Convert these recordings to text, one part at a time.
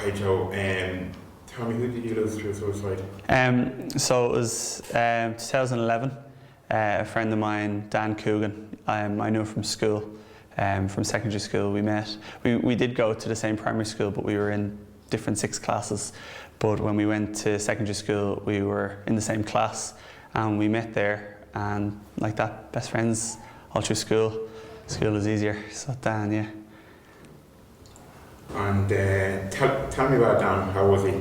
Okay, Joe. Tell me, who did you lose through suicide? So it was 2011. A friend of mine, Dan Coogan, I knew him from school, from secondary school. We met. We did go to the same primary school, but we were in different sixth classes. But when we went to secondary school, we were in the same class, and we met there. And like that, best friends all through school. School was easier. So Dan, yeah. And tell me about Dan. How was he?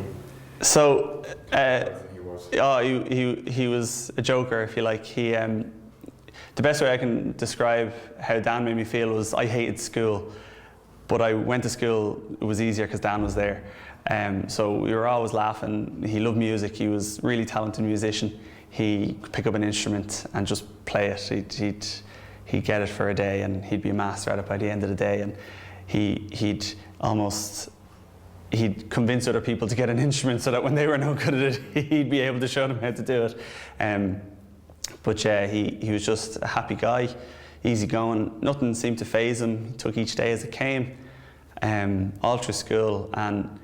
So, He he was a joker, if you like. The best way I can describe how Dan made me feel was I hated school, but I went to school. It was easier because Dan was there. So we were always laughing. He loved music. He was a really talented musician. He could pick up an instrument and just play it. He'd get it for a day, and he'd be a master at it by the end of the day. And he'd convince other people to get an instrument so that when they were no good at it, he'd be able to show them how to do it. But yeah, he was just a happy guy, easygoing. Nothing seemed to faze him. He took each day as it came, all through school. And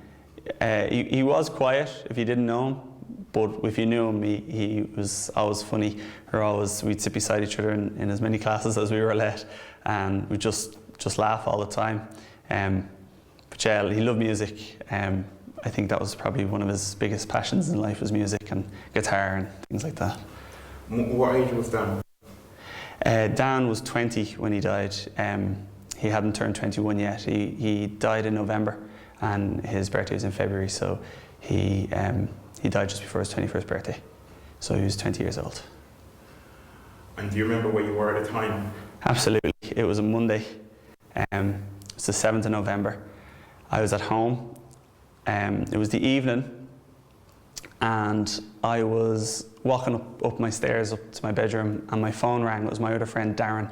he was quiet if you didn't know him, but if you knew him, he was always funny. We'd sit beside each other in as many classes as we were let, and we'd just laugh all the time. But yeah, he loved music. I think that was probably one of his biggest passions in life, was music and guitar and things like that. What age was Dan? Dan was 20 when he died. He hadn't turned 21 yet. He died in November, and his birthday was in February, so he died just before his 21st birthday. So he was 20 years old. And do you remember where you were at the time? Absolutely. It was a Monday. It's the 7th of November. I was at home. It was the evening, and I was walking up my stairs up to my bedroom, and my phone rang. It was my other friend Darren,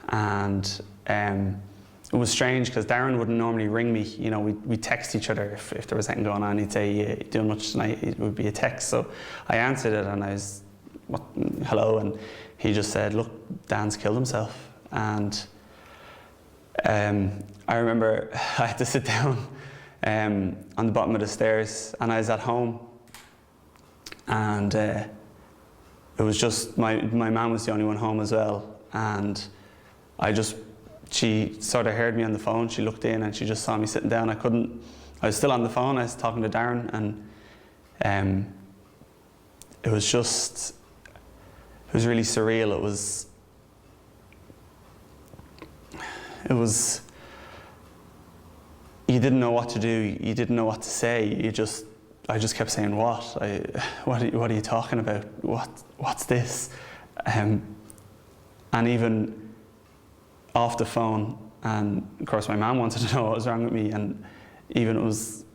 and it was strange because Darren wouldn't normally ring me. You know, we text each other if there was anything going on. He'd say, "You doing much tonight?" It would be a text. So I answered it, and I was, "Hello," and he just said, "Look, Dan's killed himself." And I remember I had to sit down on the bottom of the stairs, and I was at home, and it was just my mum was the only one home as well, and she sort of heard me on the phone. She looked in and she just saw me sitting down. I was still on the phone. I was talking to Darren, and it was really surreal. You didn't know what to do. You didn't know what to say. I just kept saying, what are you talking about? What's this? And even off the phone, and of course my mum wanted to know what was wrong with me, and even it was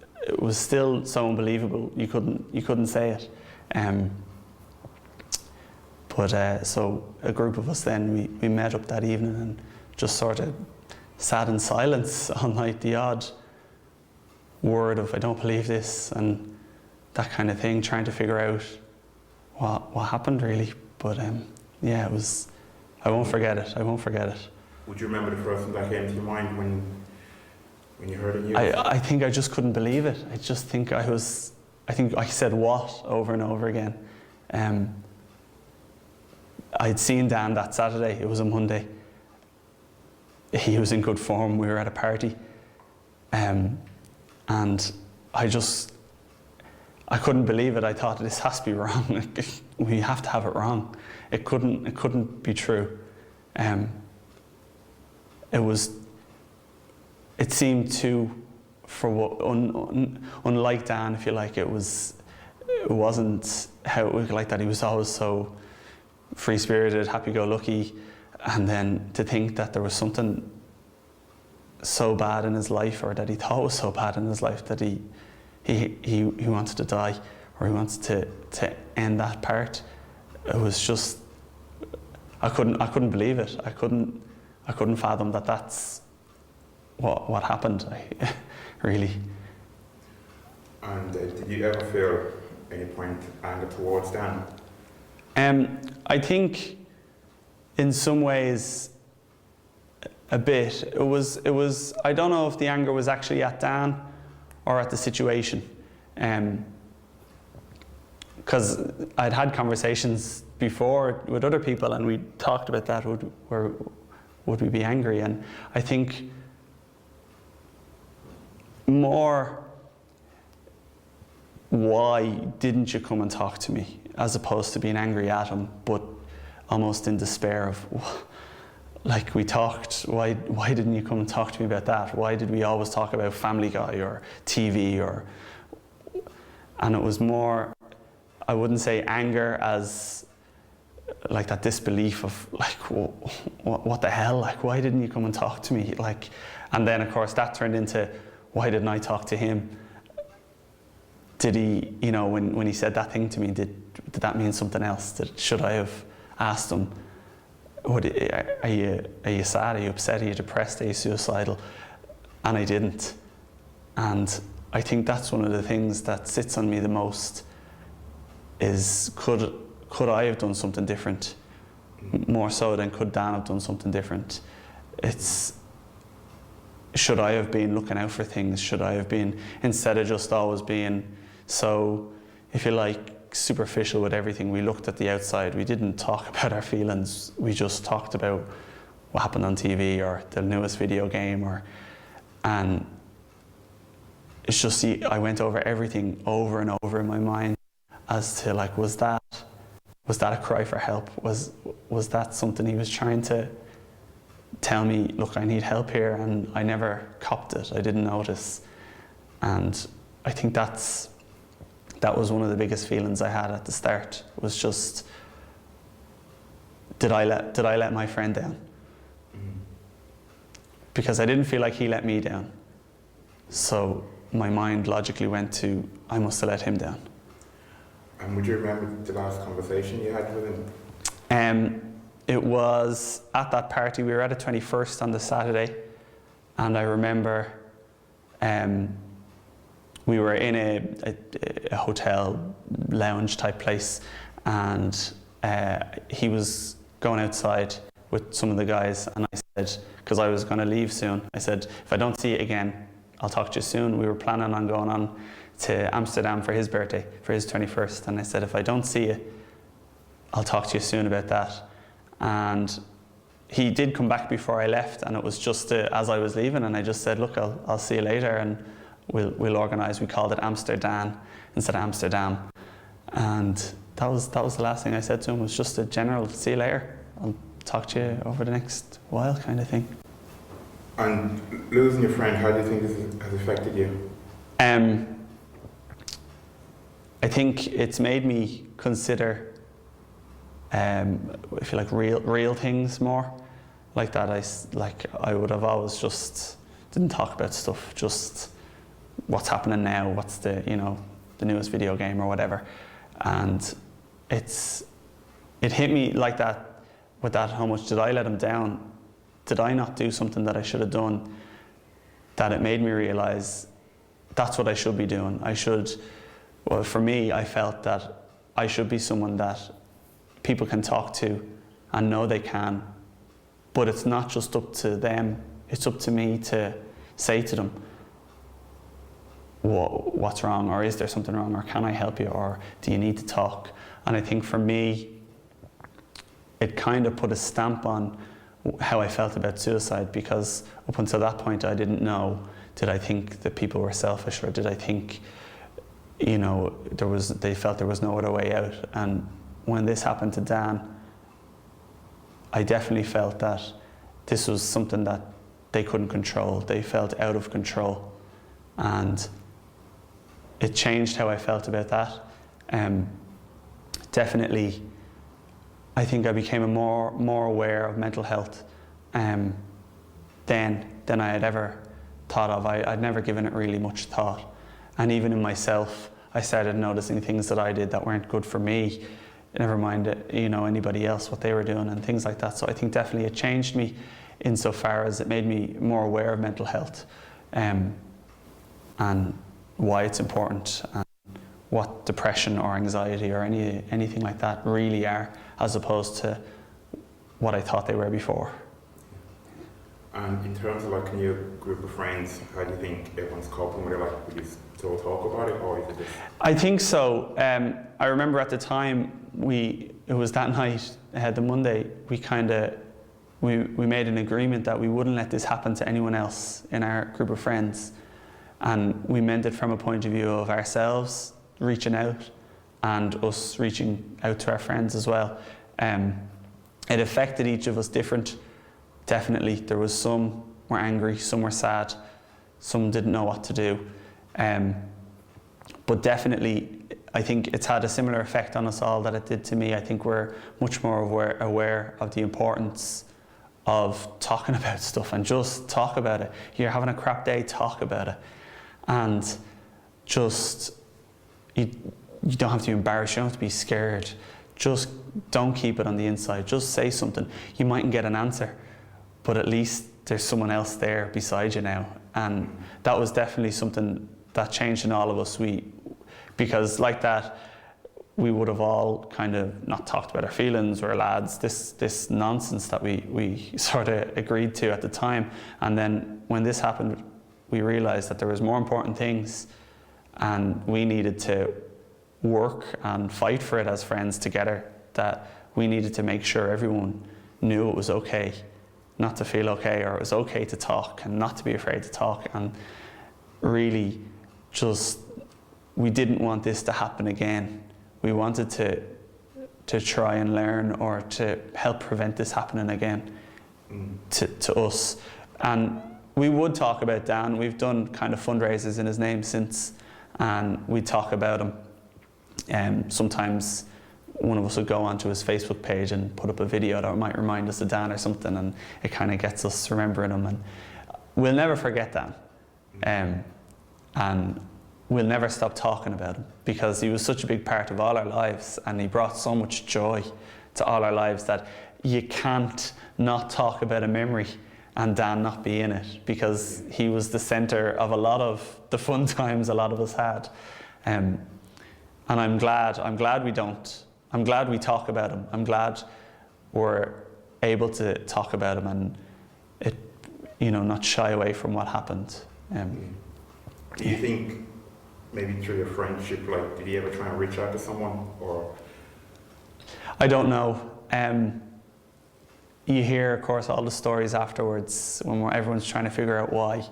still so unbelievable. You couldn't say it. But so a group of us then we met up that evening and just sort of sat in silence all night. The odd word of "I don't believe this" and that kind of thing, trying to figure out what happened really. But yeah, it was. I won't forget it. Would you remember the first thing that came to your mind when you heard the news? I think I just couldn't believe it. I think I said "what" over and over again. I'd seen Dan that Saturday. It was a Monday. He was in good form. We were at a party, and I couldn't believe it. I thought, this has to be wrong. We have to have it wrong. It couldn't be true. It seemed too, unlike Dan, if you like. It wasn't how it was like that. He was always so free-spirited, happy-go-lucky, and then to think that there was something so bad in his life, or that he thought was so bad in his life, that he wanted to die, or he wanted to end that part. It was just, I couldn't believe it. I couldn't fathom that that's what happened. Really. And did you ever feel any point anger towards Dan? I think in some ways a bit. It was I don't know if the anger was actually at Dan or at the situation. Because I'd had conversations before with other people and we talked about that, would we be angry? And I think more, why didn't you come and talk to me, as opposed to being angry at him, but almost in despair of, like, we talked, why didn't you come and talk to me about that? Why did we always talk about Family Guy or TV and it was more, I wouldn't say anger as like that disbelief of like, what the hell, like, why didn't you come and talk to me? Like, and then of course that turned into, why didn't I talk to him? Did he, you know, when he said that thing to me, did that mean something else? Should I have asked him, are you sad, are you upset, are you depressed, are you suicidal? And I didn't. And I think that's one of the things that sits on me the most, is could I have done something different? More so than could Dan have done something different. It's, should I have been looking out for things? Should I have been, instead of just always being so, if you like, superficial with everything, we looked at the outside, we didn't talk about our feelings, we just talked about what happened on TV or the newest video game, and it's just, I went over everything over and over in my mind as to like, was that a cry for help? Was that something he was trying to tell me, look, I need help here, and I never copped it, I didn't notice. And I think that was one of the biggest feelings I had at the start, was just, did I let my friend down? Because I didn't feel like he let me down. So my mind logically went to, I must have let him down. And would you remember the last conversation you had with him? It was at that party. We were at a 21st on the Saturday, and I remember we were in a hotel lounge type place, and he was going outside with some of the guys, and I said, because I was going to leave soon, I said, if I don't see you again, I'll talk to you soon. We were planning on going on to Amsterdam for his birthday, for his 21st, and I said, if I don't see you, I'll talk to you soon about that. And he did come back before I left, and it was just as I was leaving, and I just said, look, I'll see you later, and we'll organise. We called it Amsterdam instead of Amsterdam, and that was the last thing I said to him, was just a general, see you later, I'll talk to you over the next while kind of thing. And losing your friend, how do you think this has affected you? I think it's made me consider, if you like, real things more. Like that, I would have always just didn't talk about stuff, just what's happening now, what's the newest video game or whatever. And it hit me like that, with that, how much did I let him down? Did I not do something that I should have done? That it made me realise that's what I should be doing. Well, for me, I felt that I should be someone that people can talk to and know they can, but it's not just up to them, it's up to me to say to them, what's wrong, or is there something wrong, or can I help you, or do you need to talk? And I think for me, it kind of put a stamp on how I felt about suicide, because up until that point I didn't know, did I think that people were selfish, or did I think, they felt there was no other way out? And when this happened to Dan, I definitely felt that this was something that they couldn't control. They felt out of control, and it changed how I felt about that. Definitely, I think I became more aware of mental health than I had ever thought of. I'd never given it really much thought. And even in myself, I started noticing things that I did that weren't good for me, never mind anybody else, what they were doing and things like that. So I think definitely it changed me insofar as it made me more aware of mental health, and why it's important, and what depression or anxiety or anything like that really are, as opposed to what I thought they were before. And in terms of like a new group of friends, how do you think everyone's coping with it? Like, would you still talk about it, or is it just? I think so. I remember at the time it was that night, the Monday, we made an agreement that we wouldn't let this happen to anyone else in our group of friends, and we meant it from a point of view of ourselves reaching out and us reaching out to our friends as well. It affected each of us different. Definitely, there was some were angry, some were sad, some didn't know what to do. But definitely, I think it's had a similar effect on us all that it did to me. I think we're much more aware of the importance of talking about stuff, and just talk about it. You're having a crap day, talk about it. And just, you don't have to be embarrassed, you don't have to be scared. Just don't keep it on the inside, just say something. You mightn't get an answer, but at least there's someone else there beside you now. And that was definitely something that changed in all of us. Because like that, we would have all kind of not talked about our feelings. We're lads, this nonsense that we sort of agreed to at the time. And then when this happened, we realised that there was more important things, and we needed to work and fight for it as friends together, that we needed to make sure everyone knew it was okay not to feel okay, or it was okay to talk and not to be afraid to talk. And really just, we didn't want this to happen again. We wanted to try and learn, or to help prevent this happening again to us. And we would talk about Dan. We've done kind of fundraisers in his name since, and we talk about him. Sometimes one of us would go onto his Facebook page and put up a video that might remind us of Dan or something, and it kind of gets us remembering him. And we'll never forget Dan. And we'll never stop talking about him, because he was such a big part of all our lives, and he brought so much joy to all our lives that you can't not talk about a memory and Dan not be in it, because he was the centre of a lot of the fun times a lot of us had. And I'm glad we don't. I'm glad we talk about him. I'm glad we're able to talk about him, and it, not shy away from what happened. Do you think maybe through your friendship, like, did he ever try and reach out to someone, or? I don't know. You hear, of course, all the stories afterwards when everyone's trying to figure out why.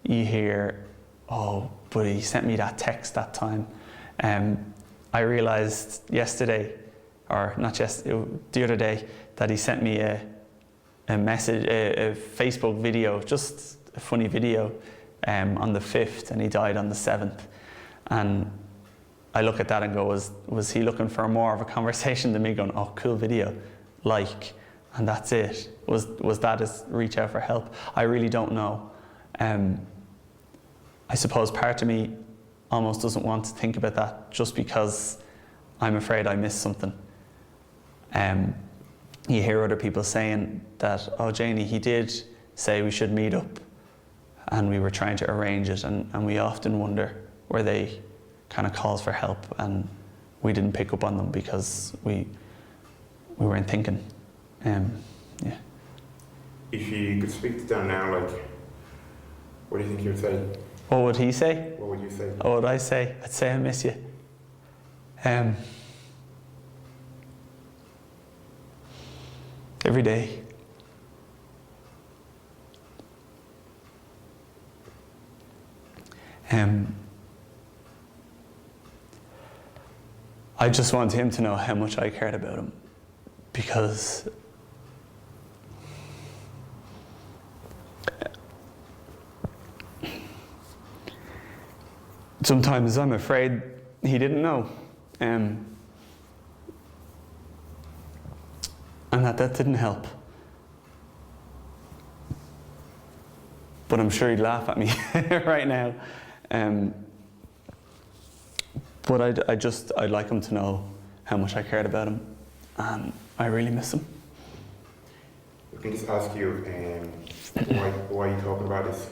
You hear, oh, but he sent me that text that time. I realised yesterday, or not yesterday, the other day, that he sent me a message, a Facebook video, just a funny video, on the 5th, and he died on the 7th. And I look at that and go, was he looking for more of a conversation than me going, oh, cool video, and that's it? Was that his reach out for help? I really don't know. I suppose part of me almost doesn't want to think about that, just because I'm afraid I missed something. You hear other people saying that, oh, Janie, he did say we should meet up, and we were trying to arrange it, and we often wonder, were they kind of calls for help, and we didn't pick up on them because we weren't thinking. Yeah. If you could speak to Dan now, like, what do you think he would say? What would he say? What would you say? What would I say? I'd say I miss you. Every day. I just want him to know how much I cared about him, because sometimes I'm afraid he didn't know, and that didn't help. But I'm sure he'd laugh at me right now. But I'd like him to know how much I cared about him, and I really miss him. I can just ask you, why are you talking about this?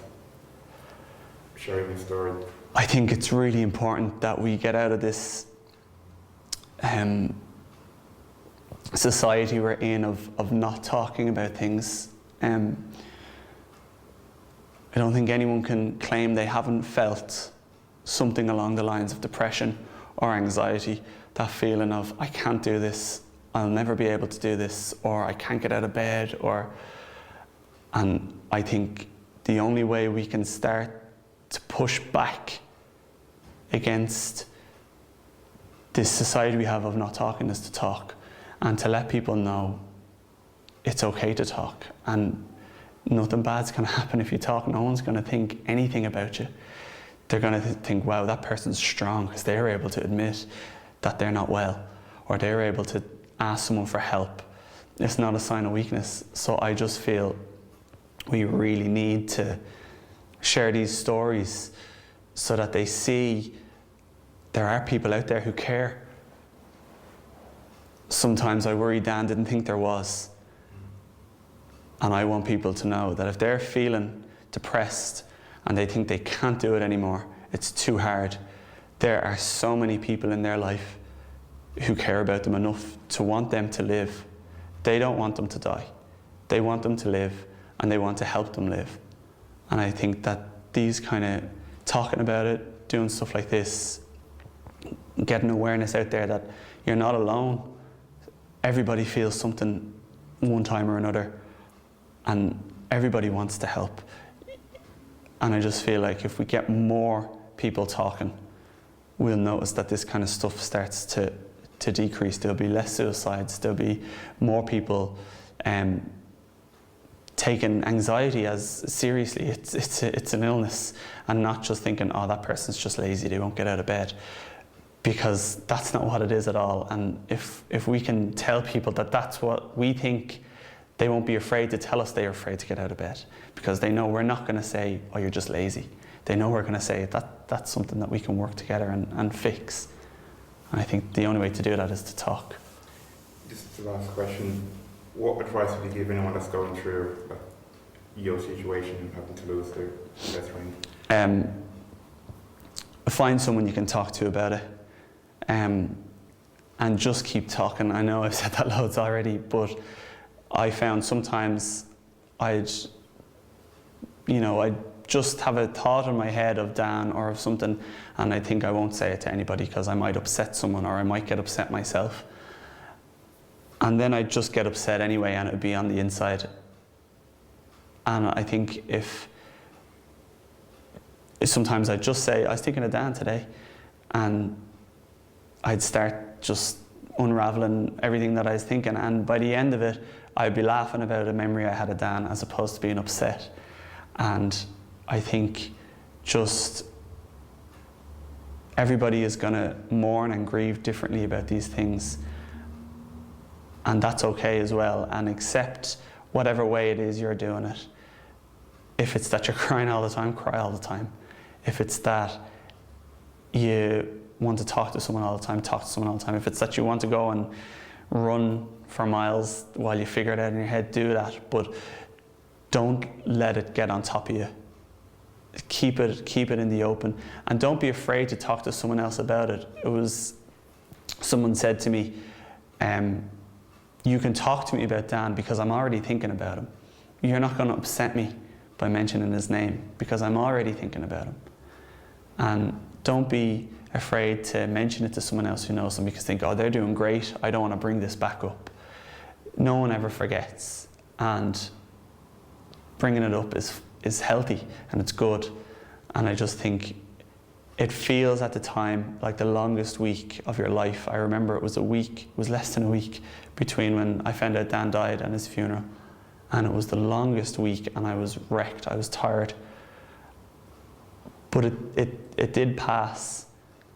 Sharing this story. I think it's really important that we get out of this society we're in of not talking about things. I don't think anyone can claim they haven't felt something along the lines of depression or anxiety, that feeling of, I can't do this, I'll never be able to do this, or I can't get out of bed, and I think the only way we can start to push back against this society we have of not talking is to talk, and to let people know it's okay to talk, and nothing bad's going to happen if you talk. No one's going to think anything about you. They're going to think, wow, that person's strong because they're able to admit that they're not well, or they're able to ask someone for help. It's not a sign of weakness. So I just feel we really need to share these stories so that they see there are people out there who care. Sometimes I worry Dan didn't think there was. And I want people to know that if they're feeling depressed and they think they can't do it anymore, it's too hard, there are so many people in their life who care about them enough to want them to live. They don't want them to die. They want them to live, and they want to help them live. And I think that these kind of talking about it, doing stuff like this, getting awareness out there that you're not alone. Everybody feels something one time or another, and everybody wants to help. And I just feel like if we get more people talking, we'll notice that this kind of stuff starts to decrease. There'll be less suicides. There'll be more people taking anxiety as seriously. It's an illness, and not just thinking, oh, that person's just lazy, they won't get out of bed, because that's not what it is at all. And if we can tell people that that's what we think, they won't be afraid to tell us they're afraid to get out of bed, because they know we're not going to say, oh, you're just lazy. They know we're going to say that's something that we can work together and fix. And I think the only way to do that is to talk. Just the last question. What advice would you give anyone that's going through your situation, having to lose their best friend? Find someone you can talk to about it. And just keep talking. I know I've said that loads already, but I found sometimes I'd just have a thought in my head of Dan or of something, and I think I won't say it to anybody because I might upset someone, or I might get upset myself. And then I'd just get upset anyway, and it would be on the inside. And I think if sometimes I'd just say, I was thinking of Dan today, and I'd start just unraveling everything that I was thinking, and by the end of it, I'd be laughing about a memory I had of Dan as opposed to being upset. And I think just everybody is going to mourn and grieve differently about these things, and that's okay as well, and accept whatever way it is you're doing it. If it's that you're crying all the time, cry all the time. If it's that you want to talk to someone all the time, talk to someone all the time. If it's that you want to go and run for miles while you figure it out in your head, do that. But don't let it get on top of you. Keep it in the open, and don't be afraid to talk to someone else about it. Someone said to me, you can talk to me about Dan because I'm already thinking about him. You're not going to upset me by mentioning his name because I'm already thinking about him. And don't be afraid to mention it to someone else who knows them, because they think, oh, they're doing great, I don't want to bring this back up. No one ever forgets, and bringing it up is healthy and it's good. And I just think it feels at the time like the longest week of your life. I remember it was less than a week between when I found out Dan died and his funeral, and it was the longest week, and I was wrecked, I was tired. But it did pass,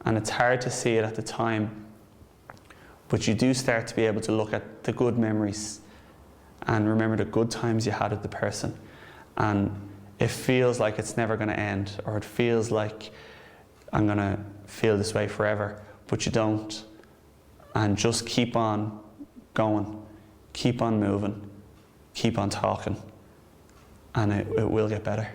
and it's hard to see it at the time, but you do start to be able to look at the good memories and remember the good times you had with the person. And it feels like it's never going to end, or it feels like I'm going to feel this way forever, but you don't. And just keep on going, keep on moving, keep on talking, and it will get better.